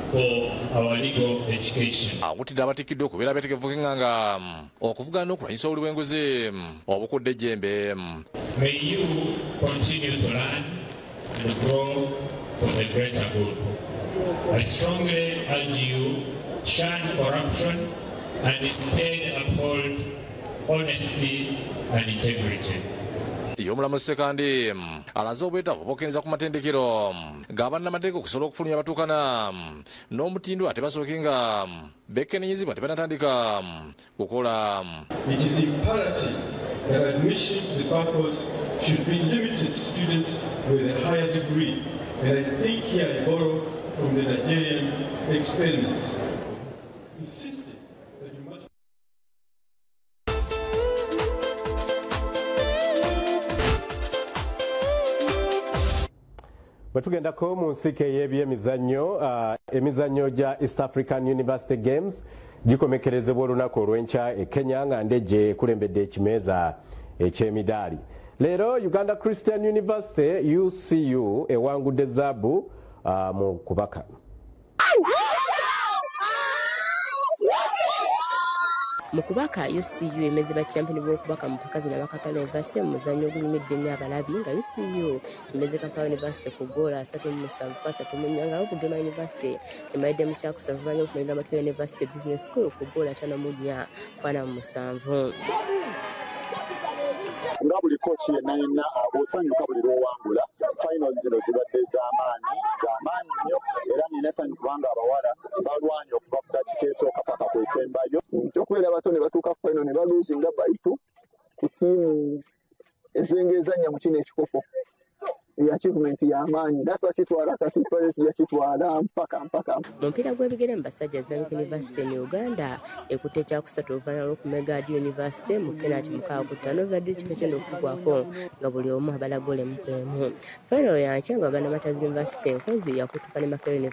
for our legal education. Awutidde abatikiddwa okubeera beetegefu k'enganga okuvugana n'okulwanyisa obuli bw'enguzi obukudde ejjembe. May you continue to learn and grow for the greater good. I strongly urge you to shun corruption and instead uphold honesty and integrity. Omulamuzi Sekandi alaze obwetaavu bw'okukendeza ku matendekero g'abannamateeka okusobola okufulumya abatuukana n'omutindo ate basooke nga bekennenyezebwa tebanatandika kukola. It is imperative that admission to the bar course should be limited to students with a higher degree, and I think here I borrow from the Nigerian experiment. Insisting that you must. Bwetugendako mu nsika ey'ebyemizannyo emizannyo gya East African University Games gikomekerezebwa olunaku olw'enkya e Kenya nga ndejje ekulembedde ekimeeza eky'emidaali. Leero Uganda Christian University UCU ewangudde zaabu mu kubaka. Mukubaka UCU emeze ba champion b'okubaka mu Pakazi na Kampala University mu muzannyo ogunyumidde nnyo abalabi nga UCU emeze Kampala University ku goola 3-7 pasa ku munyanga okugema University emayidde mu kyakusa vanya okumenga Makerere University Business School ku goola 5-7 nga buli kochi yenna osanyuka buli lwowangula finals zino zibadde z'amaanyi nnyo era nina essanyu kubanga abawala balwanye okuva ku daki kesooka paka kwesembayo okubeera abato ne batuuka final ne baluuzinga baitu ku tiimu ezengezanya mu kino ekikopo achievement y'amaanyi natwakitwala kati yakitwala mpaka mu mpira gw'ebigere mu basajja Islamic University in Uganda ekutte ekyakusatu oluvannyuma lw'okumega University mu penalty 6-5 vadde kifo kino okugwako nga buli omu abalagole mu final yankya nga Uganda Matters University enkozi yakutuka ne Makerere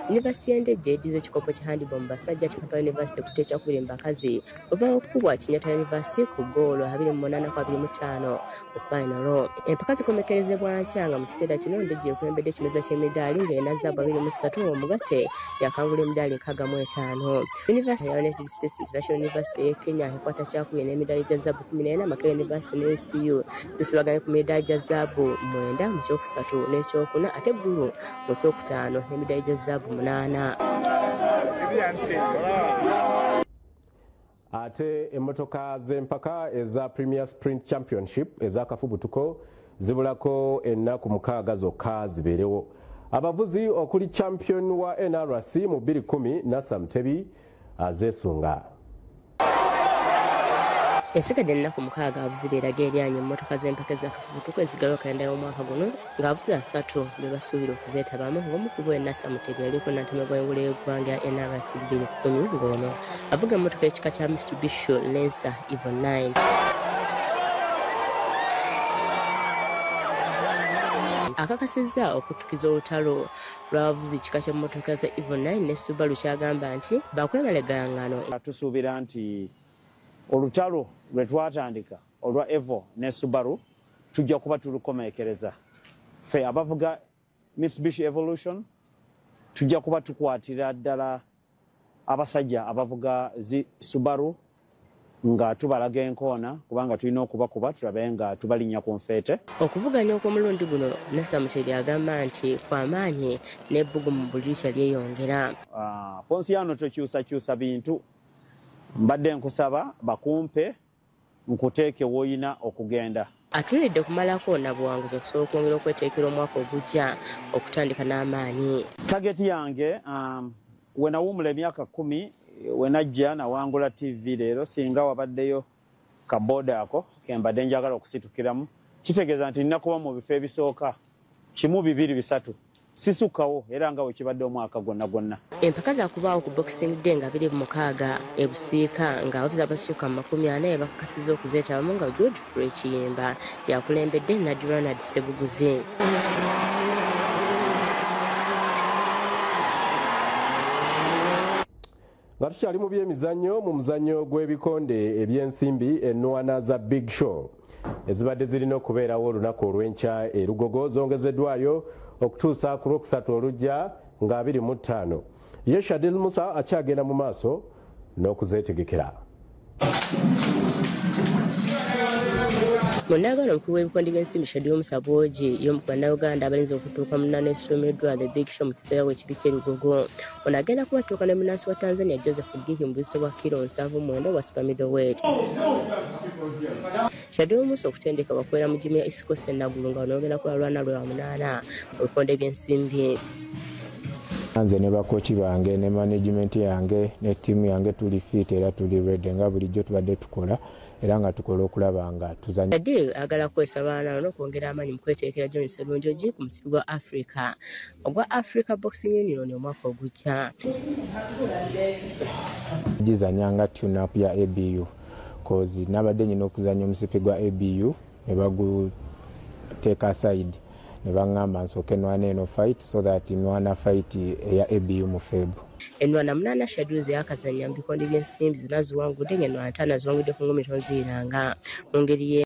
University y'Endejje edize ekikopo kya handball mu basajja Kampala University ekutte ekyakubiri mu bakazi oluvannyuma lw'okukubwa Kenyatta University ku goolo 28-25 ku final empaka zikomekerezebwa nga mu kiseera kino Endejje ekulembedde ekimeza ky'emidaali ng'erina zaabu 23 omugatte yakangula emidaali 65. University ya United States International University y'e Kenya ekwata kyakubiri n'emidaali gya zaabu 14 Makerere University ne UCU zisibaganye ku midaali gya zaabu 9 mu kyokusatu n'ekyokuna ate Gulu mu kyokutaano n'emidaali gya zaabu 8. Ate emmotoka z'empaka eza Premier Sprint Championship ez'akafubutuko zibulako ennaku 6 zokka zibeerewo. Abavuzi okuli champion wa NRC mu 2010 Nassam Tebi azeesunga. Esigadde ennaku 6 abavuzi beerage eryanye emmotoka z'empaka ez'akafubutuko ezigalwa kalenda y'omwaka guno ng'abavuzi 3 be basuubira okuzeetabamu ng'omu ku bo Nassam Tebi yaliko nnantama gw'engula y'eggwanga ya NRC 2010 ng'ono avuga emmotoka y'ekika kya Mitsubishi Lancer Evo 9. Akakasizza okutukiza olutalo lw'abavuzi kika ky'emmotoka za Evo 9 ne Subaru kyagamba nti bakwemalegangano. Tusuubira nti olutalo lwe twatandika olwa Evo ne Subaru tujja kuba tulukomeekereza. Ffe abavuga Mitsubishi Evolution tujja kuba tukwatira ddala abasajja abavuga Subaru nga tubalaga enkoona kubanga tulina okubakuba tulabe nga tubalinnya ku nfeete. Okuvuganya okw'omulundi guno Nassam Tebi agamba nti kw'amaanyi n'ebbugu mu buliisha lyeyongera. Ponsiano tokyusakyusa bintu mbadde nkusaba bakumpe nkuteeke w'oyina okugenda. Atuulidde kumalako na buwanguzi okusobola okwongera okweteekera omwaka ogujja okutandika n'amaanyi. Tageti yange we nawumula emyaka 10 wenajja nawangula TV leero singa wabaddeyo kaboda ako kembadde njagala okusitukiramu kitegeeza nti nina kuba mu bifo ebisooka 1, 2, 3 sisukawo era nga wekibadde omwaka gwonna. Empaka zakubaawo ku Boxing Day nga 26 e Busiika ng'abavuzi abasukka mu 40 bakakasizza okuzeetabamu nga Godfrey Kiyimba yakulembedde Nadranad Sebuguzi. Nga tukyali mu by'emizannyo mu muzannyo gw'ebikonde eby'ensimbi ennuwana za Big Show ezibadde zirina okubeerawo olunaku olw'enkya erugogo zongezeddwayo okutuusa ku Lwokusatu olujja nga 25. Ye Shadil Musa akyagenda mu maaso n'okuzeetegekera. Munagano omukulu w'ebikonde by'ensimbi Shadil Musa Bwogi y'omu ku Bannayuganda abalinze okutuuka mu nnaana esuumiddwa The Big Show mu kiseera w'ekibika erugogo. Ono agenda kubatuuka ne munnansi wa Tanzania Joseph Giki mu buzito bwa kilo 7.9 bwa super middleweight. Shadil Musa okutendekebwa kubeera mu jimu ya East Coast Nagulu nga onoogenda kulalwana lwe wa 8 mu bikonde by'ensimbi. Nze ne bakochi bange ne management yange ne tiimu yange tuli fit era tuli ready nga bulijjo tubadde tukola era nga tukola okulaba nga tuzanya. Shadil agala kwesa lwana n'okwongera amaanyi mu kweteekera John Sserunjogi ku musipi gwa Africa ogwa Africa Boxing Union omwaka ogujja. Gizanyanga tune-up ya ABU cause nabadde nyina okuzanya omusipi gwa ABU ne baguteeka aside ne baŋŋamba nsooke nnwana eno fight so that nnwana fight eya ABU mu February. Ennwana 8 Shadil yakazanya mu bikonde by'ensimbi zonna ziwangudde ng'ennwana 5 ziwangudde ku ngumi tonziiranga mu ngeri